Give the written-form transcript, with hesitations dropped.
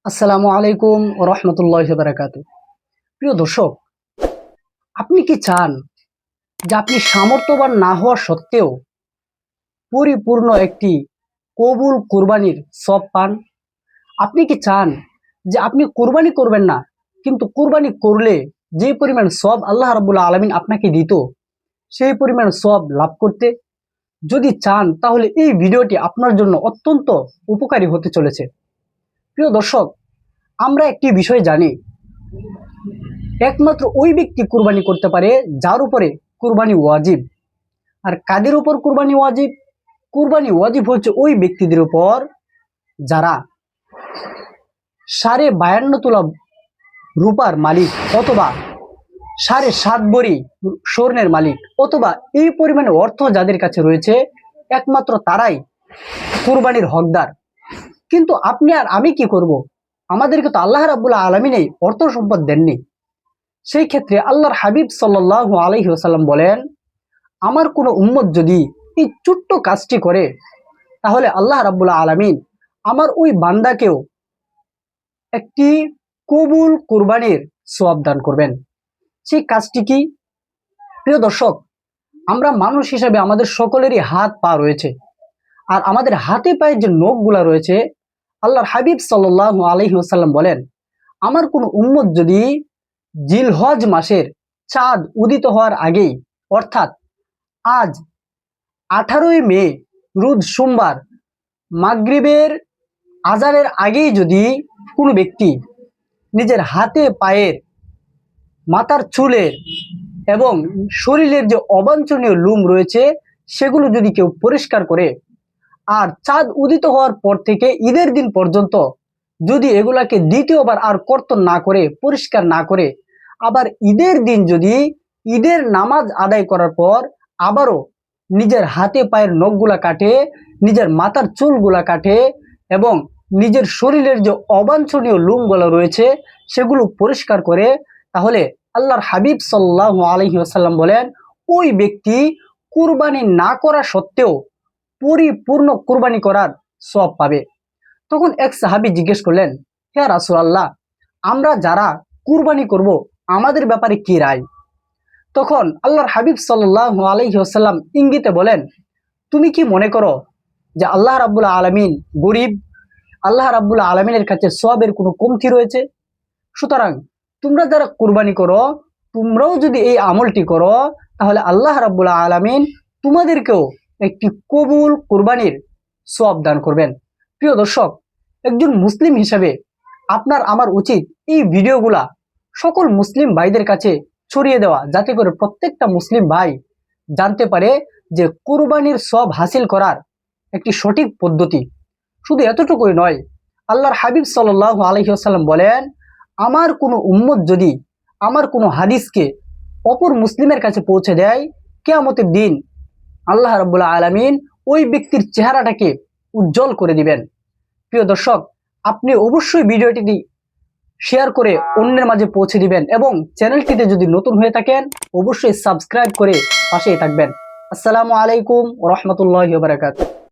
আসসালামু আলাইকুম ওয়া রাহমাতুল্লাহি ওয়া বারাকাতুহু। প্রিয় দর্শক, আপনি কি চান যে আপনি সামর্থ্যবান না হওয়া সত্ত্বেও পরিপূর্ণ একটি কবুল কুরবানির সওয়াব পান? আপনি কি চান যে আপনি কুরবানি করবেন না, কিন্তু কুরবানি করলে যে পরিমাণ সওয়াব আল্লাহ রাব্বুল আলামিন আপনাকে দিত সেই পরিমাণ সওয়াব লাভ করতে? যদি চান তাহলে এই ভিডিওটি আপনার জন্য অত্যন্ত উপকারী হতে চলেছে। প্রিয় দর্শক, আমরা একটি বিষয় জানি, একমাত্র ওই ব্যক্তি কুরবানি করতে পারে যার উপরে কুরবানি ওয়াজিব। আর কাদের উপর কুরবানি ওয়াজিব? কুরবানি ওয়াজিব হচ্ছে ওই ব্যক্তিদের উপর যারা 52.5 তোলা রূপার মালিক, অথবা 7.5 ভরি স্বর্ণের মালিক, অথবা এই পরিমাণে অর্থ যাদের কাছে রয়েছে, একমাত্র তারাই কুরবানির হকদার। কিন্তু আপনি আর আমি কি করব? আমাদেরকে তো আল্লাহ রাব্বুল আলামিন এই অর্থ সম্পদ দেননি। সেই ক্ষেত্রে আল্লাহর হাবিব সাল্লাল্লাহু আলাইহি ওয়াসাল্লাম বলেন, আমার কোনো উম্মত যদি এই ছোট্ট কাজটি করে, তাহলে আল্লাহ রাব্বুল আলামিন আমার ওই বান্দাকেও একটি কবুল কুরবানির সওয়াব দান করবেন। সেই কাজটি কি? প্রিয় দর্শক, আমরা মানুষ হিসেবে আমাদের সকলেরই হাত পা রয়েছে, আর আমাদের হাতে পায়ে যে নখগুলা রয়েছে, আল্লাহর হাবিব সাল্লাল্লাহু আলাইহি ওয়াসাল্লাম বলেন, আমার কোনো উম্মত যদি জিলহজ মাসের চাঁদ উদিত হওয়ার আগেই, অর্থাৎ আজ 18ই মে রোজ সোমবার মাগরিবের আজানের আগেই যদি কোনো ব্যক্তি নিজের হাতে পায়ের, মাথার চুলের এবং শরীরের যে অবাঞ্ছনীয় লোম রয়েছে সেগুলো যদি কেউ পরিষ্কার করে, আর চাঁদ উদিত হওয়ার পর থেকে ঈদের দিন পর্যন্ত যদি এগুলাকে দ্বিতীয়বার আর কর্তন না করে, পরিষ্কার না করে, আবার ঈদের দিন যদি ঈদের নামাজ আদায় করার পর আবারও নিজের হাতে পায়ের নখগুলা কাটে, নিজের মাথার চুলগুলা কাটে এবং নিজের শরীরের যে অবাঞ্ছনীয় লোমগুলো রয়েছে সেগুলো পরিষ্কার করে, তাহলে আল্লাহর হাবিব সাল্লাল্লাহু আলাইহি ওয়াসাল্লাম বলেন, ওই ব্যক্তি কুরবানি না করা সত্ত্বেও পরিপূর্ণ কুরবানি করার সওয়াব পাবে। তখন এক সাহাবী জিজ্ঞেস করলেন, হে রাসূলুল্লাহ, আমরা যারা কুরবানি করব আমাদের ব্যাপারে কি রায়? তখন আল্লাহর হাবিব সাল্লাল্লাহু আলাইহি ওয়াসাল্লাম ইঙ্গিতে বলেন, তুমি কি মনে করো যে আল্লাহ রাব্বুল আলামিন গরিব? আল্লাহ রাব্বুল আলামিনের কাছে সওয়াবের কোনো কমতি রয়েছে? সুতরাং তোমরা যারা কুরবানি করো, তোমরাও যদি এই আমলটি করো, তাহলে আল্লাহ রাব্বুল আলামিন তোমাদেরকেও একটি কবুল কুরবানির সওয়াব দান করবেন। প্রিয় দর্শক, একজন মুসলিম হিসেবে আপনার আমার উচিত এই ভিডিওগুলা সকল মুসলিম ভাইদের কাছে ছড়িয়ে দেওয়া, যাতে করে প্রত্যেকটা মুসলিম ভাই জানতে পারে যে কুরবানির সওয়াব হাসিল করার একটি সঠিক পদ্ধতি। শুধু এতটুকুই নয়, আল্লাহর হাবিব সাল্লাল্লাহু আলাইহি ওয়াসাল্লাম বলেন, আমার কোনো উম্মত যদি আমার কোনো হাদিসকে অপর মুসলিমের কাছে পৌঁছে দেয়, কিয়ামতের দিন আল্লাহ রাব্বুল আলামিন ওই ব্যক্তির চেহারাটাকে উজ্জ্বল করে দিবেন। প্রিয় দর্শক, আপনি অবশ্যই ভিডিওটি শেয়ার করে অন্যের মাঝে পৌঁছে দিবেন, এবং চ্যানেলটিতে যদি নতুন হয়ে থাকেন অবশ্যই সাবস্ক্রাইব করে পাশেই থাকবেন। আসসালামু আলাইকুম ওয়া রাহমাতুল্লাহি ওয়া বারাকাতুহু।